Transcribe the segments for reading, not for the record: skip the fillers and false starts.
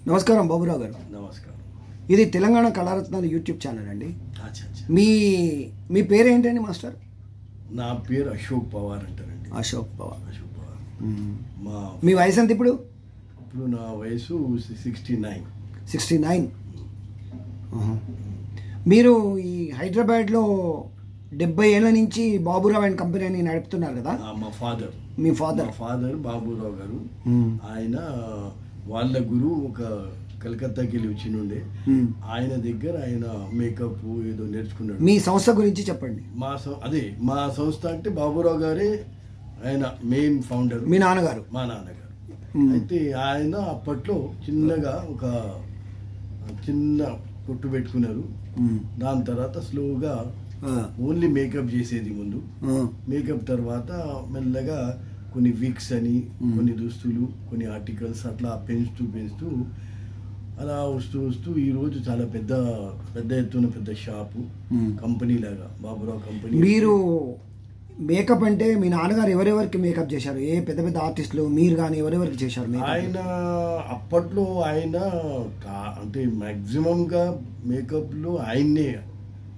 నమస్కారం బాబురావు గారు. నమస్కారం. ఇది తెలంగాణ కళారత్నాలు యూట్యూబ్ ఛానల్ అండి. అచ్చా. మీ పేరు ఏంటండి మాస్టర్? నా పేరు అశోక్ పవార్ అంటారండి. అశోక్ పవార్. మీ వయసు ఎంత ఇప్పుడు? ఇప్పుడు నా వయసు 69. 69. మీరు ఈ హైదరాబాద్లో 70 ఏళ్ళ నుంచి బాబురావు అండ్ కంపెనీ అని నడుపుతున్నారు కదా? మీ ఫాదర్ బాబురావు గారు. ఆయన వాళ్ళ గురువు ఒక కలకత్తాకి వెళ్ళి వచ్చిండే. ఆయన దగ్గర ఆయన మేకప్ ఏదో నేర్చుకున్నాడు. మీ సంస్థ గురించి చెప్పండి. మా సంస్థ అంటే బాబురావు గారే ఆయన మెయిన్ ఫౌండర్. మీ నాన్నగారు? మా నాన్నగారు. అయితే ఆయన అప్పట్లో చిన్నగా ఒక చిన్న కొట్టు పెట్టుకున్నారు. దాని తర్వాత స్లోగా ఓన్లీ మేకప్ చేసేది ముందు. మేకప్ తర్వాత మెల్లగా కొన్ని విక్స్ అని, కొన్ని దుస్తులు, కొన్ని ఆర్టికల్స్ అట్లా పెంచుతూ అలా వస్తూ ఈరోజు చాలా పెద్ద ఎత్తున పెద్ద షాపు, కంపెనీ లాగా బాబురావు కంపెనీ. మీరు మేకప్ అంటే మీ నాన్నగారు ఎవరెవరికి మేకప్ చేశారు? ఏ పెద్ద పెద్ద ఆర్టిస్టులు మీరు కానీ ఎవరెవరికి చేశారు? ఆయన అప్పట్లో అంటే మాక్సిమం గా మేకప్ లో ఆయన్నే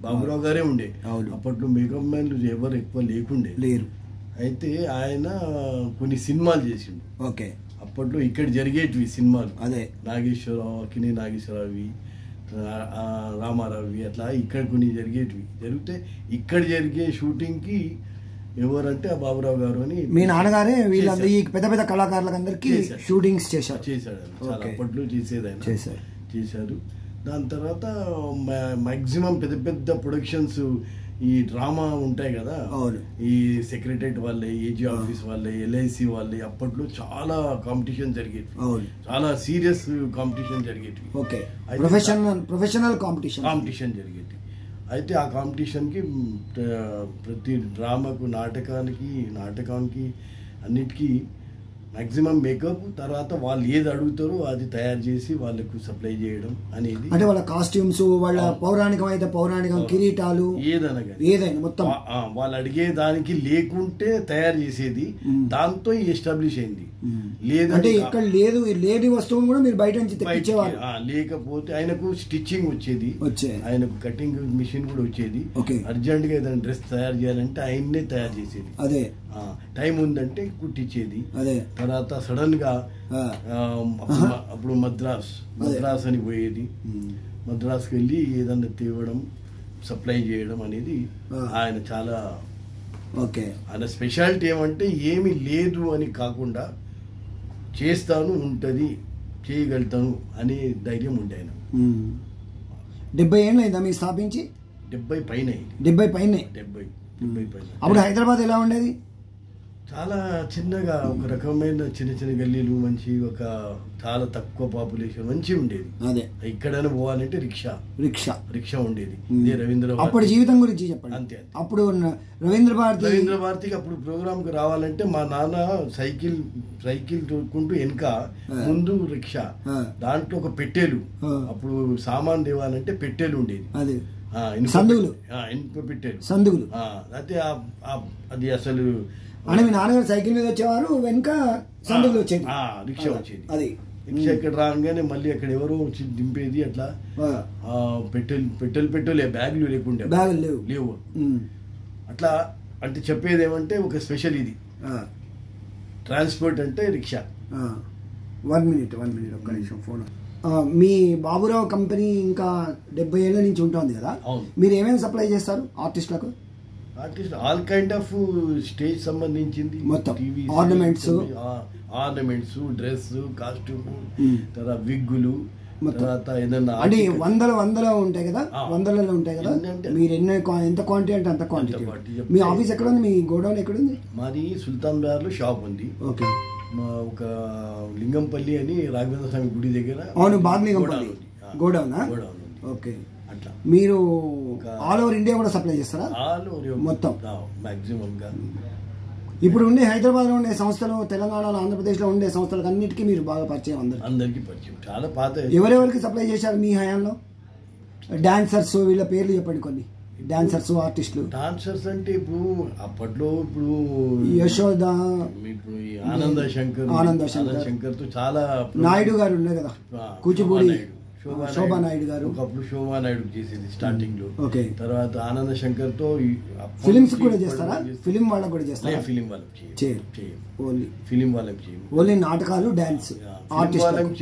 బాబురావు గారే ఉండే. అప్పట్లో మేకప్ మ్యాన్లు ఎవరు ఎక్కువ లేరు. అయితే ఆయన కొన్ని సినిమాలు చేసిండు. ఓకే. అప్పట్లో ఇక్కడ జరిగేటివి సినిమాలు. అదే కిని నాగేశ్వరరావు, రామారావు అట్లా ఇక్కడ కొన్ని జరిగితే ఇక్కడ జరిగే షూటింగ్ కి ఎవరంటే ఆ బాబురావు గారు అని. మీ నాన్నగారే వీళ్ళందరూ ఈ పెద్ద పెద్ద కళాకారులకు అందరికి షూటింగ్స్ చేశాడు. చాలా అప్పట్లో చేశారు. దాని తర్వాత మాక్సిమం పెద్ద ప్రొడక్షన్స్ ఈ డ్రామా ఉంటాయి కదా, ఈ సెక్రటరేట్ వాళ్ళే, ఏజీ ఆఫీస్ వాళ్ళే, ఎల్ఐసి వాళ్ళే, అప్పట్లో చాలా కాంపిటీషన్ జరిగేది. చాలా సీరియస్ కాంపిటీషన్ జరిగేది. ప్రొఫెషనల్ కాంపిటీషన్ జరిగేది. అయితే ఆ కాంపిటీషన్ కి ప్రతి డ్రామాకు, నాటకానికి అన్నిటికీ మాక్సిమం మేకప్, తర్వాత వాళ్ళు ఏది అడుగుతారో అది తయారు చేసి వాళ్ళకు సప్లై చేయడం అనేది. అంటే వాళ్ళ కాస్ట్యూమ్స్, వాళ్ళ పౌరాణికం అయితే పౌరాణికం, కిరీటాలు, ఏదైనా మొత్తం వాళ్ళు అడిగే దానికి లేకుంటే తయారు చేసేది. దాంతో ఎస్టాబ్లిష్ అయింది. లేదంటే ఇక్కడ లేని వస్తువును కూడా మీరు బయట నుంచి తెప్పించేవారు. లేకపోతే ఆయనకు స్టిచ్చింగ్ వచ్చేది, ఆయనకు కటింగ్ మిషన్ కూడా వచ్చేది. అర్జెంట్ గా ఏదైనా డ్రెస్ తయారు చేయాలంటే ఆయన్నే తయారు చేసేది. అదే టైం ఉందంటే కుట్టించేది. అదే తర్వాత సడన్ గా అప్పుడు మద్రాస్ అని పోయేది. మద్రాస్కి వెళ్ళి ఏదన్నా తేవడం, సప్లై చేయడం అనేది ఆయన చాలా ఆయన స్పెషాలిటీ. ఏమంటే ఏమి లేదు అని కాకుండా చేస్తాను, ఉంటది, చేయగలుగుతాను అనే ధైర్యం ఉండే ఆయన. 70 ఏళ్ళు అయిందా మీరు స్థాపించి? 70 పైన. 70 పైన. అప్పుడు హైదరాబాద్ ఎలా ఉండేది? చాలా చిన్నగా, ఒక రకమైన చిన్న గల్లీలు, మంచి ఒక చాలా తక్కువ పాపులేషన్, మంచి ఉండేది. అదే ఇక్కడైనా పోవాలంటే రిక్షా ఉండేది. రవీంద్ర అప్పుడు జీవితం గురించి చెప్పండి. అంతే. అప్పుడు రవీంద్ర భారతికి అప్పుడు ప్రోగ్రామ్ కు రావాలంటే మా నాన్న సైకిల్ తోడుకుంటూ వెనక, ముందు రిక్షా, దాంట్లో ఒక పెట్టెలు. అప్పుడు సామాన్ తేవాలంటే పెట్టెలు ఉండేది. అదే ఇనుప పెట్టెలు, సందుగులు. అయితే అది అసలు అంటే మీ నాన్నగారు సైకిల్ మీద వచ్చేవారు, వెనుక సందుగులు వచ్చేది, రిక్షా వచ్చేది. అది రిక్షా ఇక్కడ రాగానే మళ్ళీ అక్కడ ఎవరో వచ్చి దింపేది. అట్లా పెట్టెలు బ్యాగులు లేవు. అట్లా అంటే చెప్పేది ఏమంటే ఒక స్పెషల్ ఇది ట్రాన్స్పోర్ట్ అంటే రిక్షా. 1 మినిట్ ఒక్క నిమిషం ఫోన్. మీ బాబురావు కంపెనీ ఇంకా 70 ఏళ్ళ నుంచి ఉంటుంది కదా, మీరు ఏమేమి సప్లై చేస్తారు ఆర్టిస్టులకు? ఆల్ కైండ్ ఆఫ్ స్టేజ్ సంబంధించింది మొత్తం, ఆర్నమెంట్స్, డ్రెస్, కాస్ట్యూమ్, తర్వాత విగ్గులు, తర్వాత ఏదన్నా అంటే వందలు ఉంటాయి కదా, వందలలో ఉంటాయి కదా. మీరు ఎంత క్వాంటిటీ అంటే అంత క్వాంటిటీ. మీ ఆఫీస్ ఎక్కడ ఉంది? మీ గోడౌన్ ఎక్కడ ఉంది? మాది సుల్తాన్ బజార్ లో షాప్ ఉంది. ఓకే. ఒక లింగంపల్లి అని రాఘవేంద్ర స్వామి గుడి దగ్గర. అవును, బాగ్లింగంపల్లి గోడౌనా? ఓకే. అట్లా మీరు ఆల్ ఓవర్ ఇండియా కూడా సప్లై చేస్తారా? ఆల్ ఓవర్ మొత్తం మాక్సిమం గా. ఇప్పుడు ఉండే హైదరాబాద్ లో ఉండే సంస్థలు, తెలంగాణలో, ఆంధ్రప్రదేశ్ లో ఉండే సంస్థలకు అన్నిటికీ మీరు బాగా పరిచయం. అందరికి పరిచయం. చాలా పాత. ఎవరెవరికి సప్లై చేశారు మీ హయాంలో? డాన్సర్స్, వీళ్ళ పేర్లు చెప్పండి కొన్ని. డాన్సర్స్ ఆర్టిస్టులు? డాన్సర్స్ అంటే ఇప్పుడు అప్పట్లో ఇప్పుడు యశోద, ఇప్పుడు ఈ ఆనంద శంకర్ తో చాలా నాయుడు గారు ఉన్నారు కదా, కూచిపూడి శోభా నాయుడు గారు, ఒకప్పుడు శోభా నాయుడు చేసేది స్టార్టింగ్ లో. ఓకే. తర్వాత ఆనంద శంకర్ తో ఫిలిమ్స్ కూడా చేస్తారా? ఫిలిం వాళ్ళకి కూడా చేస్తారా? ఫిలిం వాళ్ళకి చేయరు, ఓన్లీ ఫిలిం వాళ్ళకి చేయం, ఓన్లీ నాటకాలు, డాన్స్. వాళ్ళకి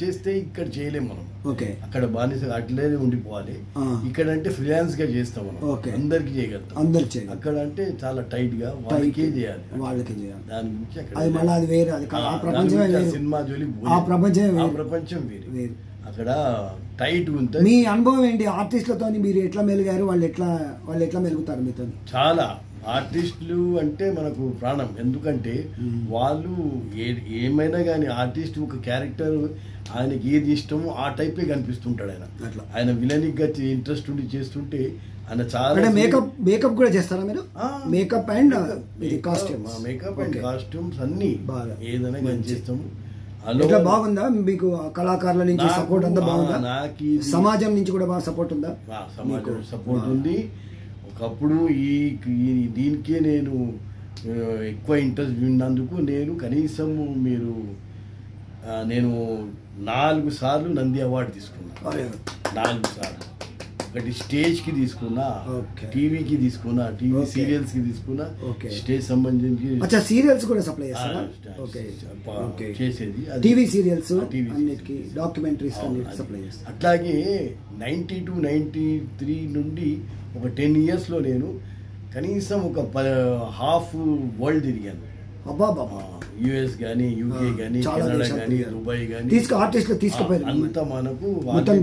చేస్తే ఇక్కడ చేయలేం మనం. ఓకే. అక్కడ బానిస అట్లే ఉండిపోవాలి. ఇక్కడ అంటే ఫ్రీలాన్స్ గా చేస్తాం మనం, అందరికి చేయగలుగుతాం. అందరికి అక్కడ అంటే చాలా టైట్ గా వాళ్ళకే చేయాలి. దాని గురించి అక్కడ సినిమా జోలి ప్రపంచం వేరే, అక్కడ టైట్ ఉంటుంది. మీ అనుభవం ఏంటి ఆర్టిస్టులతో? మీరు ఎట్లా మెలిగారు? వాళ్ళు ఎట్లా మెలుగుతారు మీతో? చాలా ఆర్టిస్టులు అంటే మనకు ప్రాణం. ఎందుకంటే వాళ్ళు ఏమైనా కానీ ఆర్టిస్ట్ ఒక క్యారెక్టర్ ఆయనకి ఏది ఇష్టమో ఆ టైపే కనిపిస్తుంటాడు. ఆయన విలనిక్ గా ఇంట్రెస్ట్ ఉండి చేస్తుంటే ఆయన చాలా మేకప్ కూడా చేస్తారా మీరు? మేకప్ అండ్ కాస్ట్యూమ్స్ అన్ని ఏదైనా కానీ చేస్తాము. బాగుందా మీకు? కళాకారుల నుంచి సపోర్ట్ అంతా బాగుందా? సమాజం నుంచి కూడా బాగా సపోర్ట్ ఉందా? సమాజం సపోర్ట్ ఉంది. ఒకప్పుడు దీనికే నేను ఎక్కువ ఇంట్రెస్ట్ ఉన్నందుకు నేను కనీసం నేను 4 సార్లు నంది అవార్డు తీసుకున్నా. 4 సార్లు. ఒకటి స్టేజ్ కి తీసుకున్నా, టీవీకి తీసుకున్నా, టీవీ సీరియల్స్ కి తీసుకున్నా, స్టేజ్ సంబంధించి సీరియల్స్ కూడా సప్లై చేసేది. టీవీ సీరియల్స్, డాక్యుమెంటరీస్ సప్లై చేస్తాను. అట్లాగే 92, 93 నుండి ఒక 10 years లో నేను కనీసం ఒక హాఫ్ వరల్డ్ తిరిగాను. యుఎస్ గానీ, యూకే గానీ, కెనడా గానీ, దుబాయ్ గానీ అంతా మనకు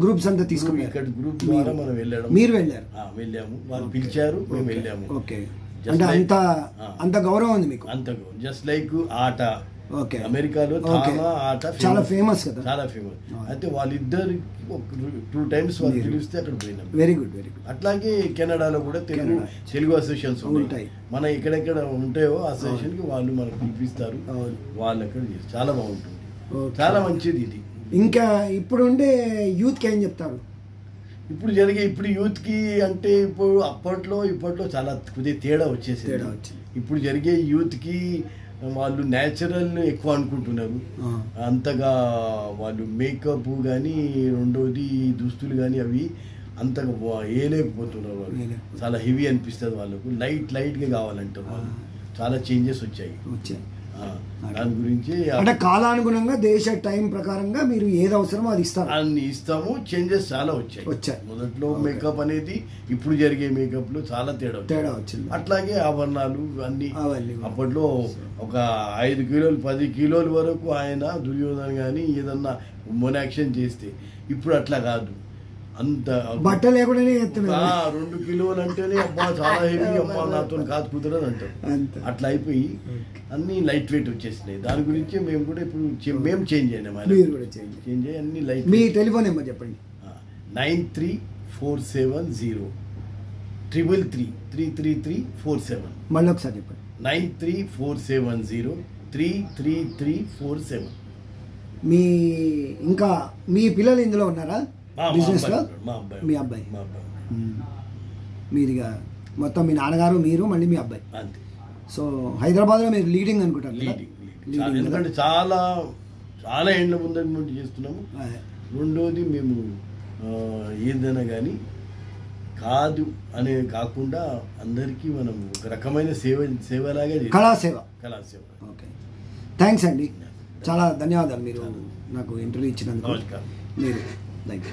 గ్రూప్స్ అంతా తీసుకుని ఇక్కడ గ్రూప్ ద్వారా మనం వెళ్ళాము. మీరు వెళ్ళారు? వెళ్ళాము, వాళ్ళు పిలిచారు, మేము వెళ్ళాము. అంత గౌరవం ఉంది మీకు? అంత జస్ట్ లైక్ ఆట. అమెరికాలో ఆట చాలా ఫేమస్ కదా, చాలా ఫేమస్. అయితే వాళ్ళిద్దరు 2 times వాళ్ళు పిలిస్తే అక్కడ పోయినాం. Very good, very good. అట్లాగే కెనడాలో కూడా తెలుగు అసోసియేషన్స్ ఉంటాయి. మన ఎక్కడెక్కడ ఉంటాయో అసోసియేషన్ కి వాళ్ళు మనకు పిలిపిస్తారు. వాళ్ళు అక్కడ చాలా బాగుంటుంది, చాలా మంచిది ఇది. ఇంకా ఇప్పుడు ఉండే యూత్ కి ఏం చెప్తారు? ఇప్పుడు యూత్ కి అంటే ఇప్పట్లో చాలా కొద్దిగా తేడా వచ్చేసింది. ఇప్పుడు జరిగే యూత్ కి వాళ్ళు న్యాచురల్ ఎక్కువ అనుకుంటున్నారు. అంతగా వాళ్ళు మేకప్ కానీ, రెండోది దుస్తులు కానీ అవి అంతగా వేయలేకపోతున్నారు. వాళ్ళు చాలా హెవీ అనిపిస్తుంది వాళ్ళకు. లైట్ గా కావాలంటారు వాళ్ళు. చాలా చేంజెస్ వచ్చాయి. దాని గురించి అంటే కాలానుగుణంగా దేశ టైం ప్రకారంగా మీరు ఏది అవసరమో అది అన్ని ఇస్తాము. చేంజెస్ చాలా వచ్చాయి. మొదట్లో మేకప్ అనేది ఇప్పుడు జరిగే మేకప్ లో చాలా తేడా వచ్చింది. అట్లాగే ఆభరణాలు అన్ని అప్పట్లో ఒక 5 kilos 10 kilos వరకు ఆయన దుర్యోధన గానీ ఏదన్నా మొనాక్షన్ చేస్తే, ఇప్పుడు అట్లా కాదు. అంత బట్ట లేకుండానే 2 kilos అంటేనే అబ్బా చాలా హెవీ, అబ్బా నాతో కాదు కుదరని అంటారు. అట్లా అయిపోయి అన్ని లైట్ వెయిట్ వచ్చేసినాయి. దాని గురించి మేము కూడా ఇప్పుడు మేము చేంజ్ అయినాం. చేంజ్ అయ్యి అన్ని లైట్. మీ టెలిఫోన్ నెంబర్ చెప్పండి. 9347033347. మళ్ళీ ఒకసారి చెప్పండి. 9347033347. ఇంకా మీ పిల్లలు ఇందులో ఉన్నారా బిజినెస్ లో? మీ అబ్బాయి. మీరుగా మొత్తం మీ నాన్నగారు, మీరు, మళ్ళీ మీ అబ్బాయి. సో హైదరాబాద్ లో మీరు లీడింగ్ అనుకుంటారు? ఎందుకంటే చాలా ఏళ్ళ ముందు చేస్తున్నాము. రెండోది మేము ఏదైనా కానీ కాదు అనే కాకుండా అందరికీ మనం ఒక రకమైన సేవలాగా కళాసేవ. ఓకే, థ్యాంక్స్ అండి, చాలా ధన్యవాదాలు మీరు నాకు ఇంటర్వ్యూ ఇచ్చినందుకు. నమస్కారం. మీరు థ్యాంక్ యూ.